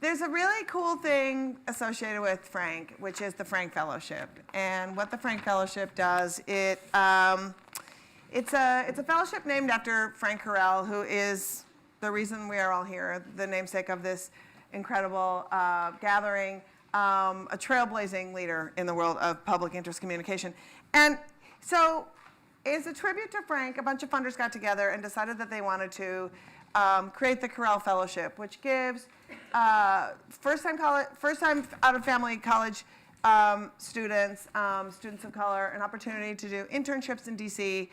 There's a really cool thing associated with Frank, which is the Frank Fellowship. And what the Frank Fellowship does, it's a fellowship named after Frank Carell, who is the reason we are all here, the namesake of this incredible gathering, a trailblazing leader in the world of public interest communication. And so, as a tribute to Frank, a bunch of funders got together and decided that they wanted to create the Carell Fellowship, which gives first-time out-of-family college students of color, an opportunity to do internships in DC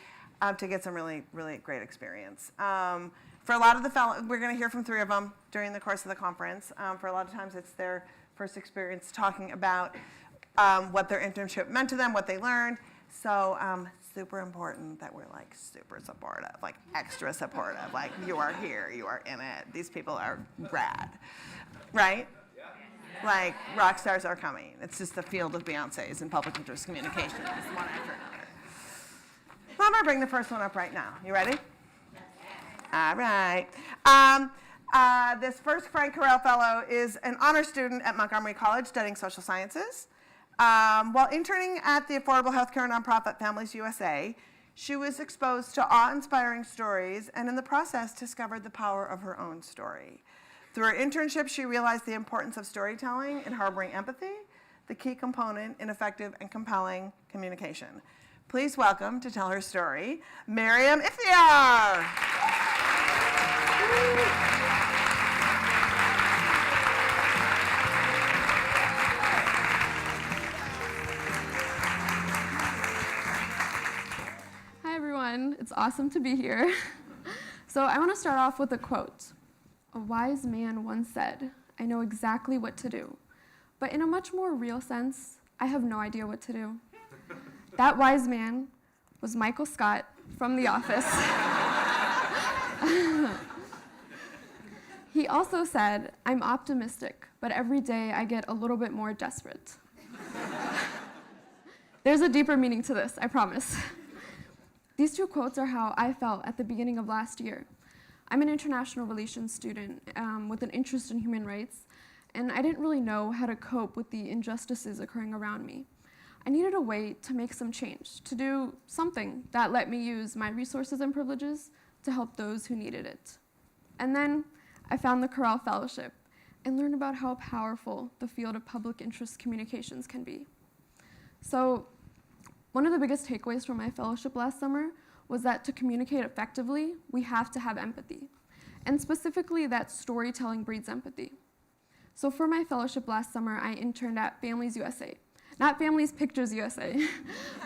to get some really, really great experience. For a lot of the we're going to hear from 3 of them during the course of the conference. For a lot of times, it's their first experience talking about what their internship meant to them, what they learned. So super important that we're like super supportive, like extra supportive. Like you are here, you are in it. These people are rad, right? Like rock stars are coming. It's just the field of Beyoncé's in public interest communications, one after another. Well, I'm gonna bring the first one up right now. You ready? All right. This first Frank Carell Fellow is an honor student at Montgomery College studying social sciences. While interning at the affordable healthcare nonprofit Families USA, she was exposed to awe-inspiring stories and in the process discovered the power of her own story. Through her internship, she realized the importance of storytelling and harboring empathy, the key component in effective and compelling communication. Please welcome to tell her story, Maryam Iftikhar. Hi everyone, it's awesome to be here. So I want to start off with a quote. A wise man once said, "I know exactly what to do, but in a much more real sense, I have no idea what to do." That wise man was Michael Scott from The Office. He also said, "I'm optimistic, but every day I get a little bit more desperate." There's a deeper meaning to this, I promise. These 2 quotes are how I felt at the beginning of last year. I'm an international relations student with an interest in human rights, and I didn't really know how to cope with the injustices occurring around me. I needed a way to make some change, to do something that let me use my resources and privileges to help those who needed it. And then I found the Carell Fellowship and learned about how powerful the field of public interest communications can be. So one of the biggest takeaways from my fellowship last summer was that to communicate effectively, we have to have empathy, and specifically that storytelling breeds empathy. So for my fellowship last summer, I interned at Families USA. Not Families Pictures USA,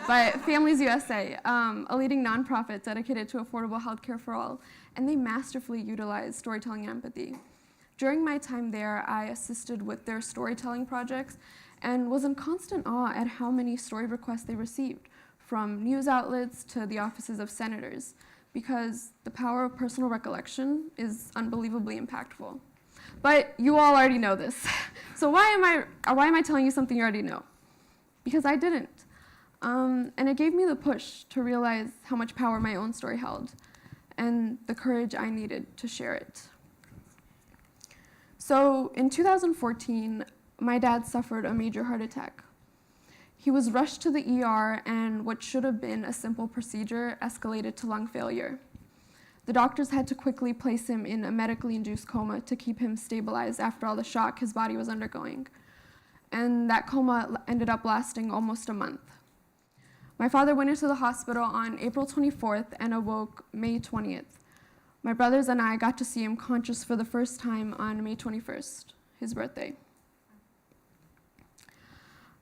but Families USA, a leading nonprofit dedicated to affordable healthcare for all, and they masterfully utilize storytelling and empathy. During my time there, I assisted with their storytelling projects and was in constant awe at how many story requests they received, from news outlets to the offices of senators, because the power of personal recollection is unbelievably impactful. But you all already know this. So why am I telling you something you already know? Because I didn't. And it gave me the push to realize how much power my own story held and the courage I needed to share it. So in 2014, my dad suffered a major heart attack. He was rushed to the ER, and what should have been a simple procedure escalated to lung failure. The doctors had to quickly place him in a medically induced coma to keep him stabilized after all the shock his body was undergoing. And that coma ended up lasting almost a month. My father went into the hospital on April 24th and awoke May 20th. My brothers and I got to see him conscious for the first time on May 21st, his birthday.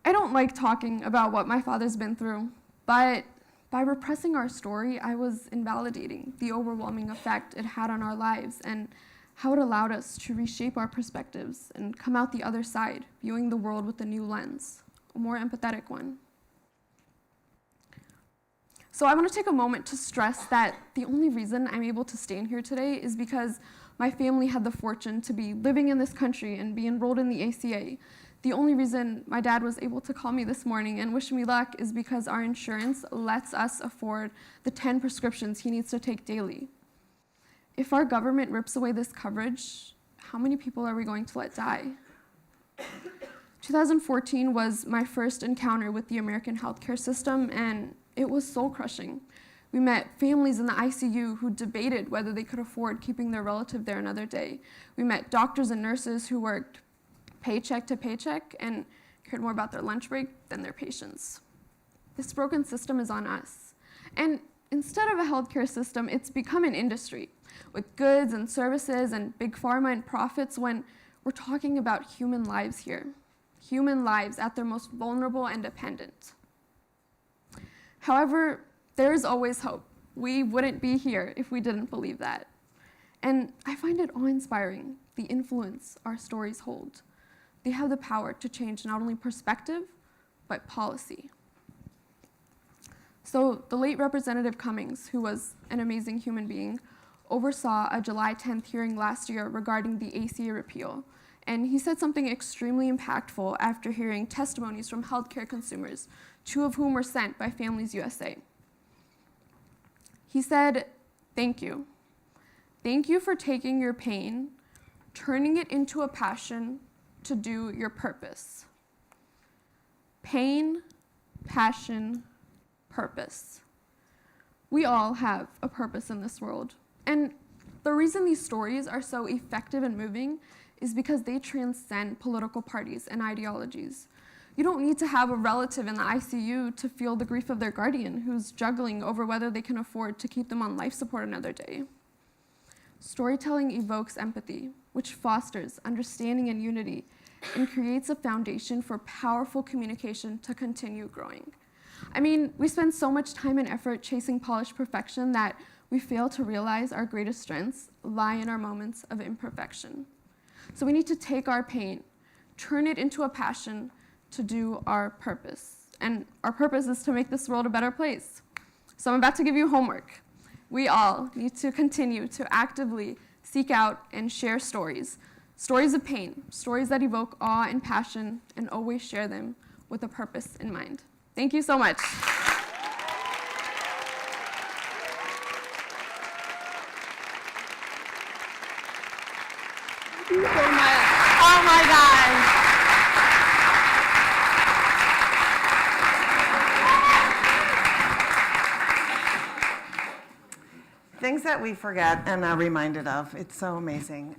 I don't like talking about what my father's been through, but by repressing our story, I was invalidating the overwhelming effect it had on our lives and how it allowed us to reshape our perspectives and come out the other side, viewing the world with a new lens, a more empathetic one. So I want to take a moment to stress that the only reason I'm able to stand here today is because my family had the fortune to be living in this country and be enrolled in the ACA. The only reason my dad was able to call me this morning and wish me luck is because our insurance lets us afford the 10 prescriptions he needs to take daily. If our government rips away this coverage, how many people are we going to let die? 2014 was my first encounter with the American healthcare system, and it was soul-crushing. We met families in the ICU who debated whether they could afford keeping their relative there another day. We met doctors and nurses who worked paycheck to paycheck and cared more about their lunch break than their patients. This broken system is on us. And instead of a healthcare system, it's become an industry with goods and services and big pharma and profits when we're talking about human lives here. Human lives at their most vulnerable and dependent. However, there is always hope. We wouldn't be here if we didn't believe that. And I find it awe-inspiring, the influence our stories hold. They have the power to change not only perspective, but policy. So the late Representative Cummings, who was an amazing human being, oversaw a July 10th hearing last year regarding the ACA repeal. And he said something extremely impactful after hearing testimonies from healthcare consumers, 2 of whom were sent by Families USA. He said, "Thank you. Thank you for taking your pain, turning it into a passion to do your purpose." Pain, passion, purpose. We all have a purpose in this world. And the reason these stories are so effective and moving is because they transcend political parties and ideologies. You don't need to have a relative in the ICU to feel the grief of their guardian who's juggling over whether they can afford to keep them on life support another day. Storytelling evokes empathy, which fosters understanding and unity, and creates a foundation for powerful communication to continue growing. I mean, we spend so much time and effort chasing polished perfection that we fail to realize our greatest strengths lie in our moments of imperfection. So we need to take our pain, turn it into a passion to do our purpose. And our purpose is to make this world a better place. So I'm about to give you homework. We all need to continue to actively seek out and share stories. Stories of pain, stories that evoke awe and passion, and always share them with a purpose in mind. Thank you so much. Thank you so much. Oh my God. Things that we forget and are reminded of. It's so amazing.